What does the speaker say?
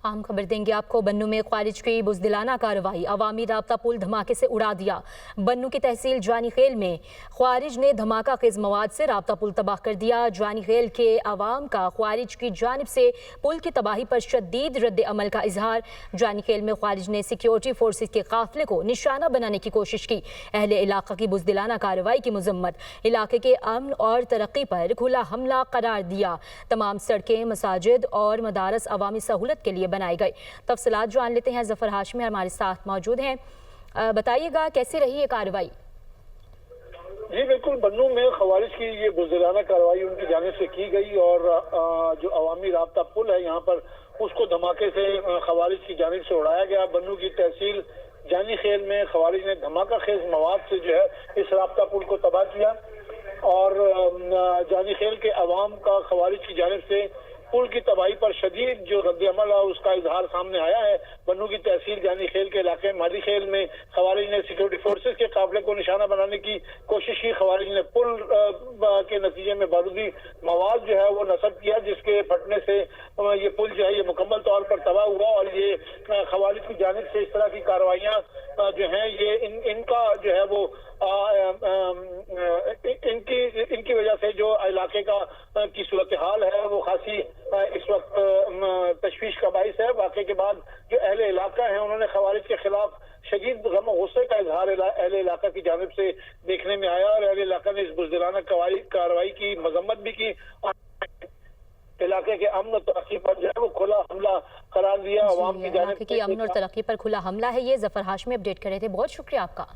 अहम खबर देंगे आपको। बन्नू में ख्वारिज की बुज़दिलाना कार्रवाई, अवामी राब्ता पुल धमाके से उड़ा दिया। बन्नू की तहसील जानी खेल में ख्वारिज ने धमाका खेज मवाद से राब्ता पुल तबाह कर दिया। जानी खेल के अवाम का ख्वारिज की जानिब से पुल की तबाही पर शदीद रद्द अमल का इजहार। जानी खेल में ख्वारिज ने सिक्योरिटी फोर्सेस के काफिले को निशाना बनाने की कोशिश की। अहले इलाका की बुज़दिलाना कार्रवाई की मजम्मत, इलाके के अमन और तरक्की पर खुला हमला करार दिया। तमाम सड़कें, मसाजिद और मदारस अवामी सहूलत के लिए बनाए गए। तफसीलात जान लेते हैं, जफर हाशमी हमारे साथ मौजूद हैं। बताइएगा कैसे रही ये कार्रवाई? जी बिल्कुल, बन्नू में खवारिज की ये बुज़दिलाना कार्रवाई उनकी जानिब से की गई और जो अवामी राब्ता पुल है यहाँ पर उसको धमाके से खवारिज की जानिब से उड़ाया गया। बन्नू की तहसील जानी खेल में खवारिज ने धमाका खेज मवाद से जो है इस राब्ता पुल को तबाह किया और जानी खेल के अवाम का खवारिज की जानिब से पुल की तबाही पर शदीद जो रद्द-ए-अमल है उसका इजहार सामने आया है। बन्नू की तहसील जानी खेल के इलाके मादी खेल में खवारिज ने सिक्योरिटी फोर्सेस के काफिले को निशाना बनाने की कोशिश की। खवारिज ने पुल के नतीजे में बारूदी मवाद जो है वो नस्ब किया, जिसके फटने से ये पुल जो है ये मुकम्मल तौर पर तबाह हुआ और ये खवारिज की जानिब से इस तरह की कार्रवाइयाँ जो हैं ये इनका जो है वो इनकी वजह से जो इलाके की सूरत हाल है वो खासी इस वक्त तशवीश का बाइस है। वाक़े के बाद जो अहले इलाका है उन्होंने खवारिज के खिलाफ शदीद गम और गुस्से का इजहार अहले इलाका की जानिब से देखने में आया और अहले इलाका ने इस बुज़दिलाना कार्रवाई की मजम्मत भी की और इलाके के अमन और तरक्की पर जो है वो खुला हमला करार दिया। अवाम की जानिब की अमन और तरक्की पर खुला हमला है। ये जफर हाशमी अपडेट कर रहे थे, बहुत शुक्रिया आपका।